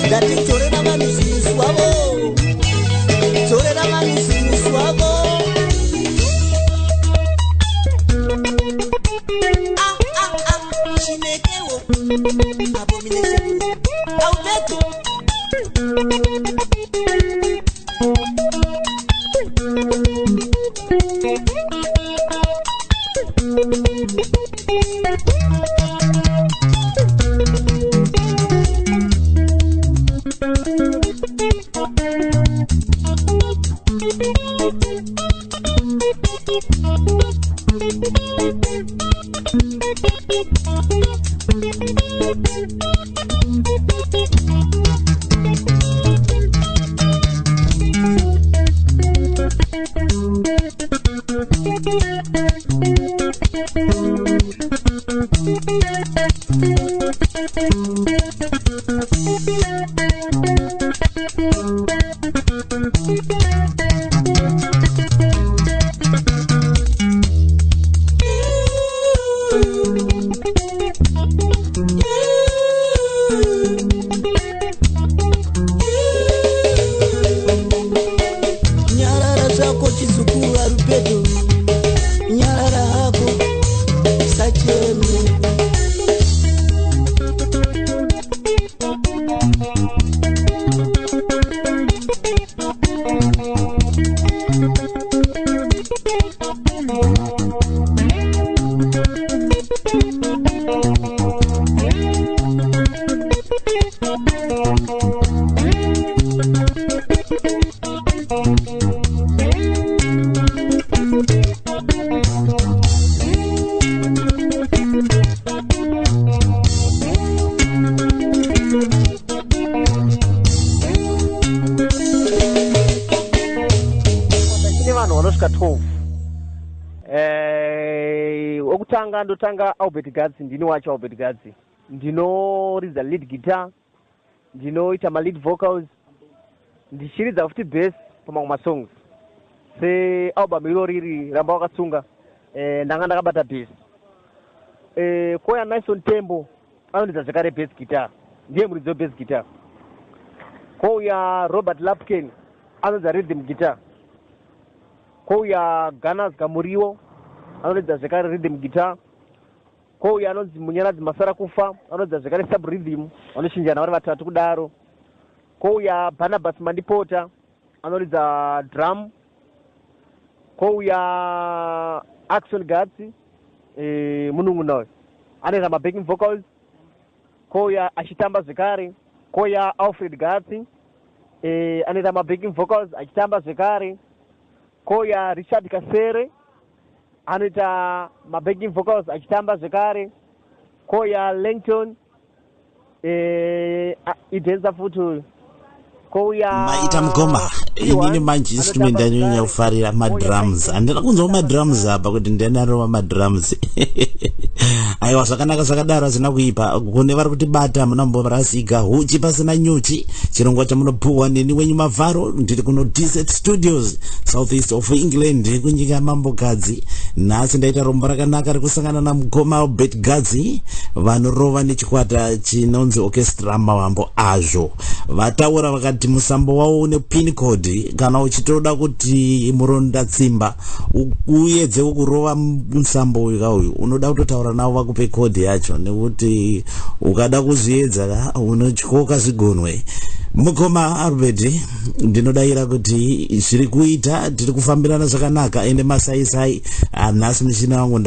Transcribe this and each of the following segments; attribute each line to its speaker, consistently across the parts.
Speaker 1: Torera mani suavo. Torera mani suavo. Chinekewo. Abomination. Auteto.
Speaker 2: Ndotanga Albert Gatsi ndinowacha Albert Gatsi ndinoridza lead guitar ndinoita lead vocals ndichiridza futi bass pamamwe masongs sealbum iroriri ramba wakatsunga ndanga ndakabata bass koya Nison Tembo anoridza zvakare bass guitar ndiye muridzi webass guitar kouya Robert Lapken anoridza rhythm guitar kouya Ganas Gamuriwo anoridza zvakare rhythm guitar kouya anonzi Munyaradzi Masara Kufa anoridza zvakare sub rhythm vanoshinjana vari vatatu kudaro kouya Barnabas Mandipota anoridza drum kouya Action Gatsi munun'una anoita mabacking vocals kouya achitamba zvakare kouya Alfred Gatsi anoita mabacking vocals achitamba zvakare kouya Richard Kasere anoita mabacking vocals achitamba zvakare kouya Langton idhenza futi kouya
Speaker 3: maita mukoma inini manje instrument ndanyanya kufarira madrums andina kunzwa madrums apa kuti ndanarova madrums aiwa zvakanaka zvakadaro hazina kuipa kune vari kutibata munomborasika huchi pasina nyuchi chirongwa chamunopuhwa neni wenyu Mavaro ndiri kuno Desert Studios southeast of England kunyika yamambokadzi nhasi ndaita rombo rakanaka rekusangana namukoma Albert Gatsi vanorova nechikwata chinonzi Orchestra Mavambo azvo vataura vakati musambo wavo une pin code kana uchitoda kuti muronda tsimba uedze kurova musambo uyu unoda kutotaura navo vakupe code yacho nekuti ukada kuzviedza unotyoka zvigonwe. Mukoma Albert ndinodayira kuti zviri kuita tiri kufambirana zvakanaka ende masaisai nhasi muchina wangu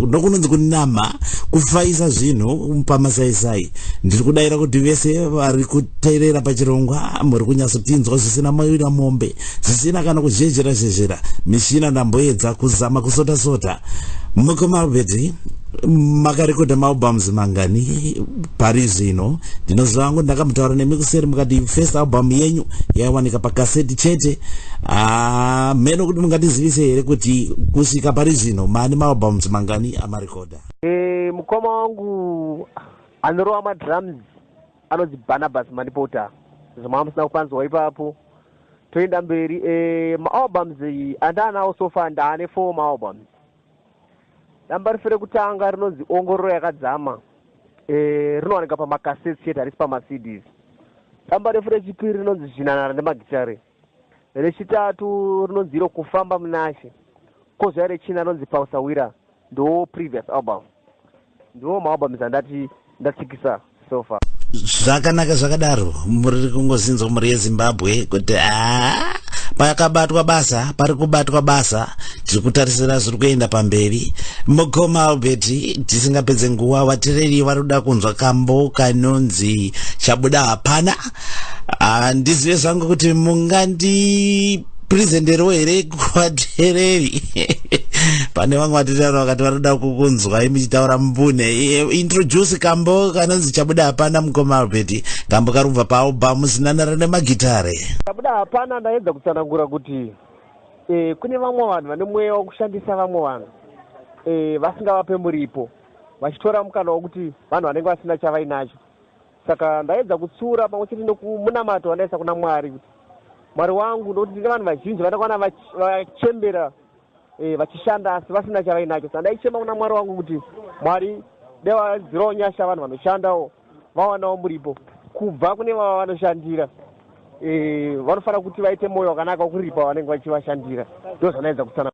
Speaker 3: ndokunonzi kunama kufaisa zvinhu pamasaisai ndiri kudayira kuti vese vari kuteerera pachirongwa muri kunyatsotinzwa zvisina mawira mombe zvisina kana kuzhezhera mishina ndamboedza kuzama kusota. Mukoma Albert makarekodha maalbums mangani pari zvino ndinoziva ngo ndakamutaura nemi kuseri mukati first album yenyu yaiwanika pakaseti chete meno kuti mungatizivise here kuti kusvika pari zvino maane maalbums mangani amarekodha?
Speaker 2: Mukoma wangu anorova madrums anonzi Barnabas Mandipota zvamamusina kupanzwa ipapo toenda mberi. Maalbums andanawo sofa ndaane 4 maalbums. Damba rifere kutanga rinonzi Ongororo Yakadzama rinowanika pamakaseti chete harisi pamaCDs. Tsamba refu rechipiri rinonzi zvinanhara nemagitare. Rechitatu rinonzi iro kufamba munashe. Kozva rechina rinonzi pausawira. Ndo previous album. Ndo maalbums andati ndatsikisa so far.
Speaker 3: Zvakanaka zvakadaro. Muri kungozinzwa muri yeZimbabwe kuti pakabatwa basa, pari kubatwa basa, tiri kutarisira zviri kuenda pamberi. Mukoma Albert, tisingapedze nguva vateereri varikuda kunzwa kambo kanonzi chabuda hapana. Ndizive zvangu kuti mungandi prizendero here kuvateereri. Pane vamwe vateereri vakati varikuda kukunzwai muchitaura mbune. Introduce kambo kanonzi chabuda hapana, Mukoma Albert. Kambo karubva paalbum Zinanhara nemagitare.
Speaker 2: Chabuda hapana ndaedza kutsanangura kuti kune vamwe vanhu vane mweya wokushandisa vamwe vanhu vasingavape muripo, vachitora mukana wokuti vanhu vanenge vasina chavainacho. Saka ndaedza kutsura pamwe chete nekumunamato wandaisa kuna Mwari kuti Mwari wangu, nokuti ndine vanhu vazhinji vanokwana vachembera vachishanda asi vasina chavainacho. Saka ndaichema kuna Mwari wangu kuti Mwari devadzirawo nyasha vanhu vanoshandawo vawanawo muripo kubva kune vava vanoshandira. Vanofanira kuti vaite mwoyo wakanaka wokuripa vanenge vachivashandira. Ndo zvanaedza kutsana.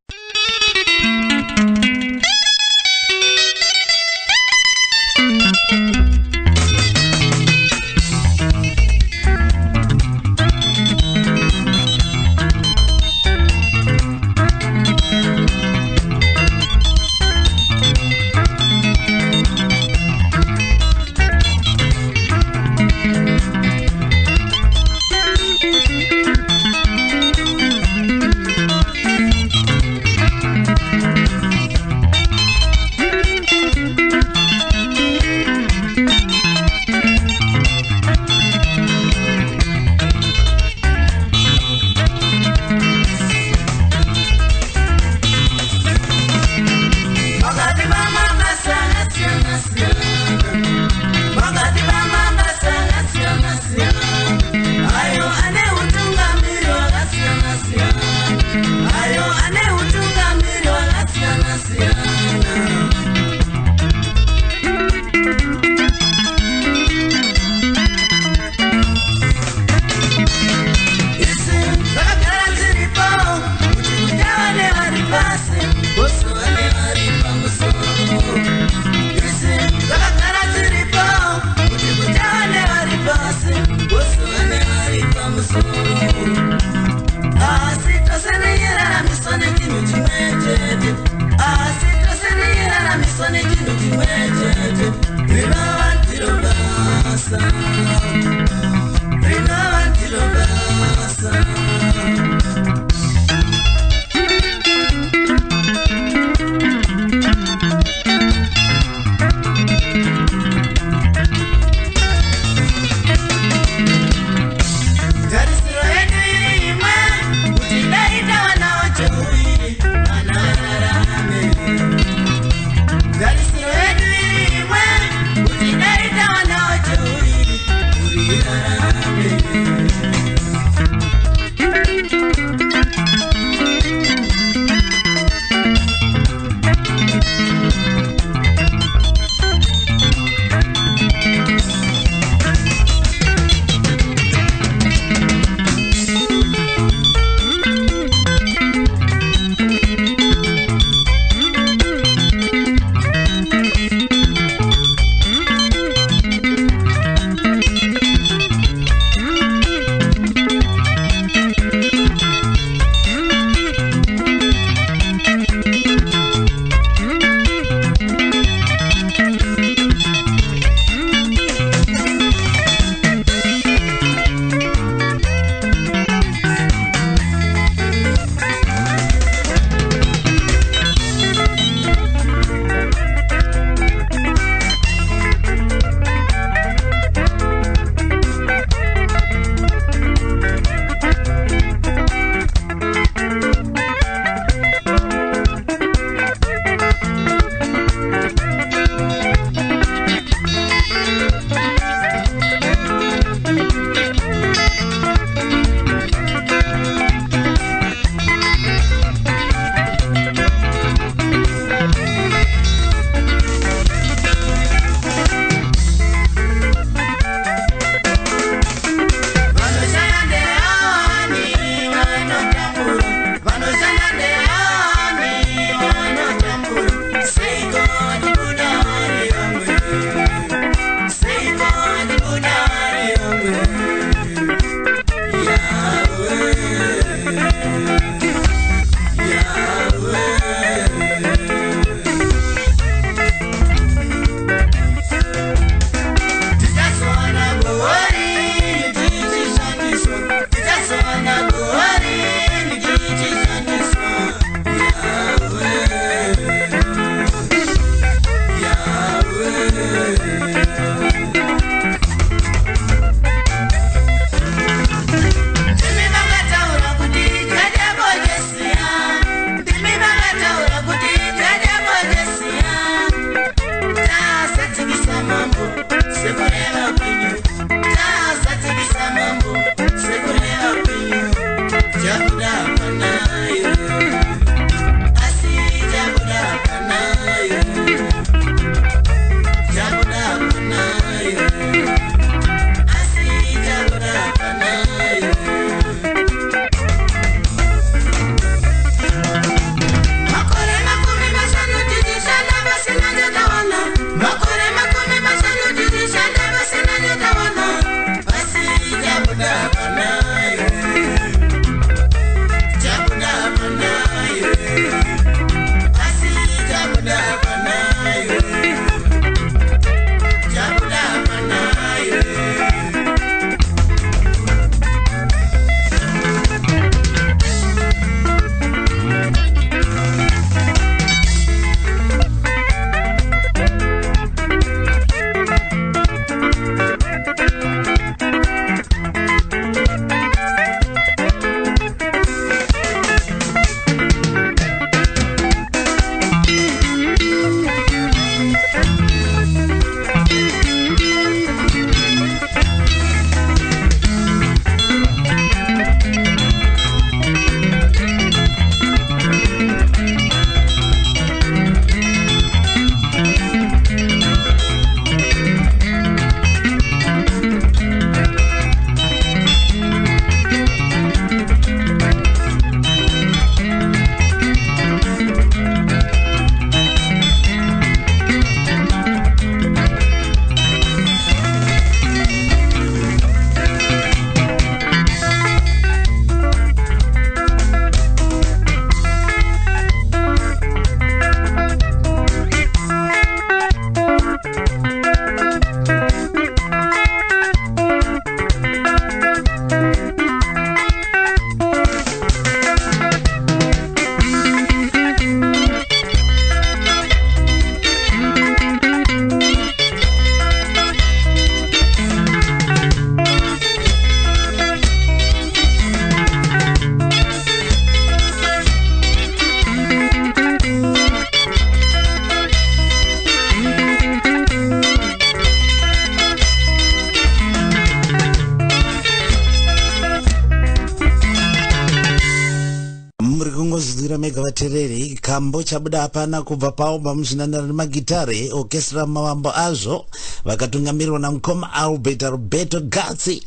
Speaker 3: munozvira mega vatereri kambo chabuda apana kubva paalbum zvinanana nemagitare Orchestra Mavambo azvo vakatungamirwa namukoma Alberto Gatsi.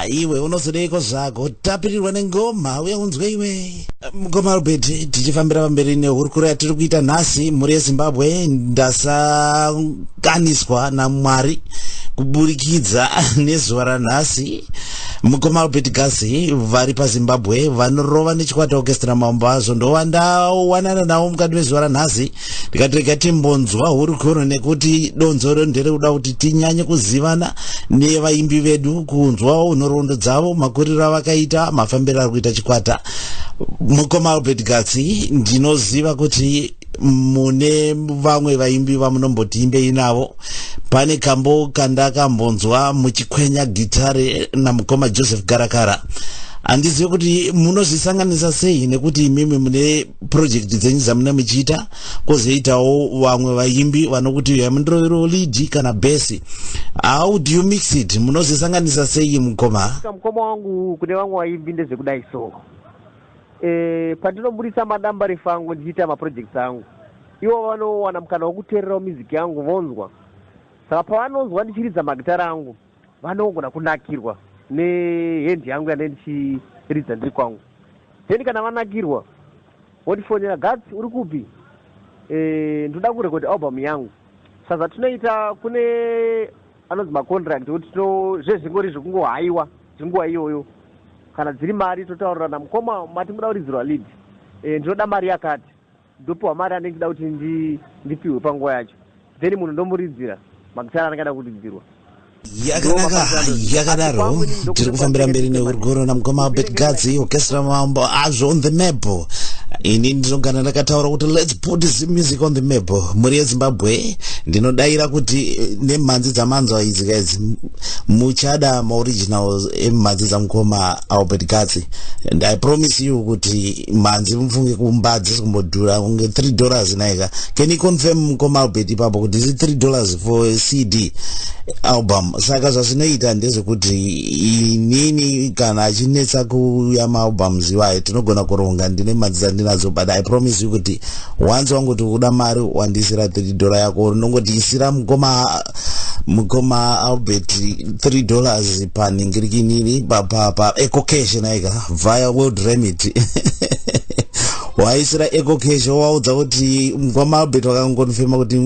Speaker 3: Iwe unozodeiko zvako tapirirwa nengoma uye unzwe iwe mukoma Albert. Tichifambira pamberi nehurukuro yatiri kuita nhasi mhuri yeZimbabwe ndasakaniswa naMwari kuburikidza nezuva ranhasi. Mukoma Albert Gatsi vari paZimbabwe vanorova nechikwata Orchestra Mavambo azvo ndowandawanana navo mukati mezuva ranhasi ndikatorega timbonzwa hurukuro nekuti donzoro nderekuda kuti tinyanye kuzivana nevaimbi vedu, kunzwa nhoroondo dzavo, makuriro avakaita, mafambiro ari kuita chikwata. Mukoma Albert Gatsi ndinoziva kuti mune vamwe vaimbi vamunombotiimbei navo. Pane kambo kandakambonzwa muchikwenya gitare namukoma Joseph Garakara. Handizivi kuti munozvisanganisa sei nekuti imimi mune project dzenyu dzamuna muchiita, kozoitawo vamwe vaimbi vanokuti yamundrovero lead kana bass. How do you mix it? Munozvisanganisa sei mukoma?
Speaker 2: Mukoma wangu kune vamwe vaimbi ndezvekudai so. Pandinoburisa madamba refangu ndichiita maprojects angu, ivo vanowana mukana wekuteererawo music yangu vonzwa. Saka pavanonzwa ndichiridza magitara angu vanogona kunakirwa nehendi yangu yane ndichiridza ndiri kwangu. Then kana vanakirwa votifonera, Gatsi uri kupi? Ndoda kurekodi album yangu. Saka tunoita kune anonzi macontract kuti zvezvingori zvekungohaiwa zvinguva iyoyo. Kana dziri mari totaurira namukoma mati muda kuridzirwa lead. Ndinoda mari yakati. Ndopiwa mari anenge ndida kuti ndipiwe panguva yacho. Then munhu ndomuridzira magitara anenge ada kuridzirwa.
Speaker 3: Yakadaro tiri kufambira mberi nehurukuro namukoma Albert Gatsi Orchestra Mavambo azvo on the map. Ini ndinogana ndakataura kuti let's put this music on the map. Muri yeZimbabwe ndinodaira kuti nemhanzi dzamanzwa idzi guys muchada maoriginals emhanzi dzamukoma Albert Gatsi, and I promise you kuti mhanzi mufunge kumbadzi kumbodhura kunge $3 naika. Can you confirm mukoma Albert ipapo kuti is $3 for CD album? Saka zvazvinoita ndezvekuti inini kana achinetsa kuuya maalbums iwayo tinogona kuronga ndine mhanzi dzandinadzo, but I promise you kuti once wangoti kuda mari wandisira $3 yako unongoti isira mukoma Albert $3 paningirikinini pa eco cash naika via world remit. Waisira eco cash waudza kuti mukoma Albert wakangonifema kuti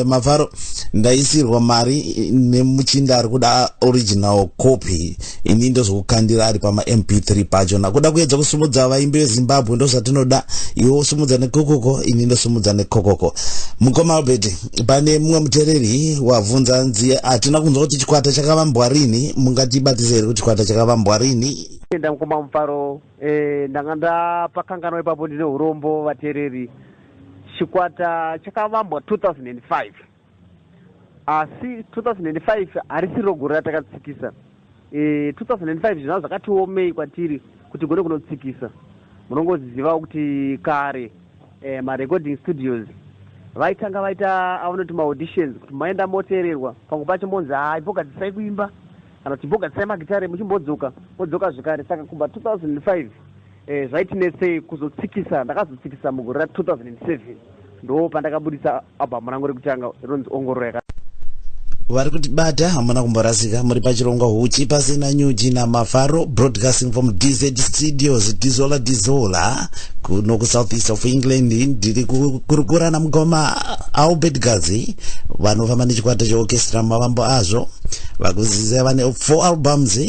Speaker 3: Mafaro ndaisirwa mari nemuchinda ari kuda original copy. Ini ndozokukandira ari pama MP3 pacho nakuda kuedza kusumudza vaimbi veZimbabwe ndozvatinoda. Iwe usumudza nekokoko, ini ndosumudza nekokoko. Mukoma Albert, pane mumwe mutereri wabvunza nzi hatina kunzwa kuti chikwata chakavambwa rini, mungatibatise here kuti chikwata chakavambwa rini?
Speaker 2: Mukoma Mufaro ndanga ndapakangano ipapo ndine urombo vatereri. Chikwata chakavambwa 2005. Asi 2005 harisi rogore ratakatsikisa. 2005 zvinhu zvakatiomei kwatiri kuti gone kunotsikisa. Munongoziva kuti kare marecording studios vaitanga vaita avanoti maauditions kuti maenda moteererwa pamwe pacho monzi imbogadzisai kuimba kana kuti imbogadzisai magitare muchimbodzoka modzoka zvekare. Saka kubva 2005 zvaitinetsei kuzotsikisa. Ndakazotsikisa mugore ra2007 ndo pandakabudisa album rangu rekutanga rinonzi ongororo.
Speaker 3: Vari kutibata hamuna kumborasika, muri pachirongwa huchi pasina nyuchi naMafaro, broadcasting from DZ Studios Dizola kuno kuSoutheast of England. Ndiri kurukura namukoma Albert Gatsi vanofamba nechikwata cheorchestra Mavambo azvo vakuziza vane 4 albums.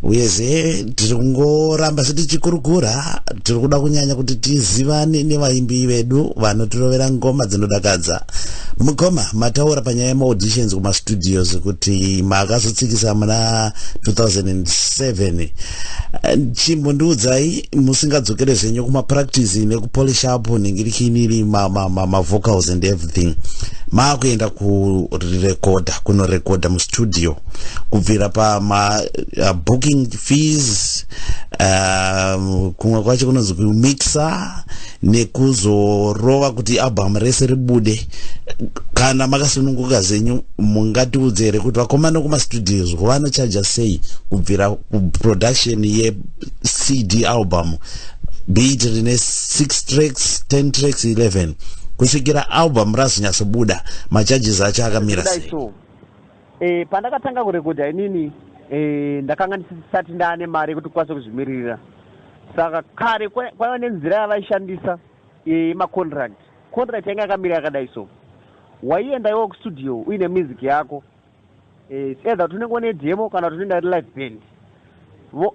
Speaker 3: Uyezve tiri kungoramba tichikurukura, tiri kuda kunyanya kuti tizivane nevaimbi vedu vanotirovera ngoma dzinodakadza. Mukoma mataura panyaya yemaauditions kumastudios kuti makazotsikisa muna 2007. Chimbondiudzai musingadzokere zvenyu kumapractice nekupolish up ningirikiniri vocals and everything, maakuenda kunorekoda mustudio kubvira booking fees, kumwe kwacho kunonzi kumixa nekuzorova kuti album rese ribude. Kana makasununguka zvenyu mungatiudze here kuti vakomana kumastudios vanochaja sei kubvira kuproduction yeCD album beat rine 6 tracks 10 tracks 11 kusvikira album razonyatsobuda macharges acho akamira sei?
Speaker 2: Pandakatanga kurekodha inini ndakanga ndisati ndaane mari yekuti kukwanisa kuzvimiririra, saka kare kwaiva nenzira yavaishandisa yemacontract. Contract yanga yakamira yakadai so, waienda iwo kustudio uine music yako, either kuti unenge une demo kana kuti unoenda live band,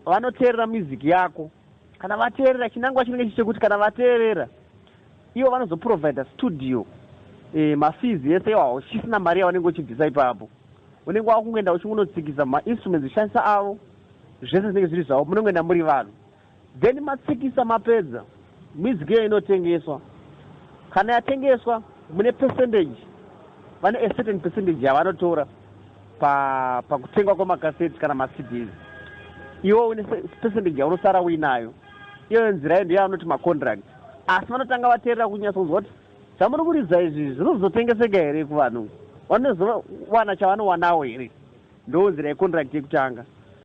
Speaker 2: vanoteerera music yako. Kana vateerera, chinangwa chinenge chichekuti kana vateerera ivo vanozoprovida studio mafees yese iwawo chisina mari yavanenge uchibvisa ipapo. Unenge wakungoenda uchingonotsikisa mainstruments zvishandisa avo, zvese zvinenge zviri zvavo, munongoenda muri vanhu, then matsikisa mapedza, music iyo inotengeswa. Kana yatengeswa mune percentage, vane a certain percentage yavanotora pakutengwa kwamakasetti kana maCDs. Iwo une percentage yaunosara uinayo. Iyo nzira iyo ndiyo yavanoti macontract. Asi vanotanga vateerera kunyasa kuzwa kuti zvamuri kuridza izvi zvinozotengeseka here kuvanhu, vanozowana chavanowanawo here. Ndo nzira yecontract yekutanga.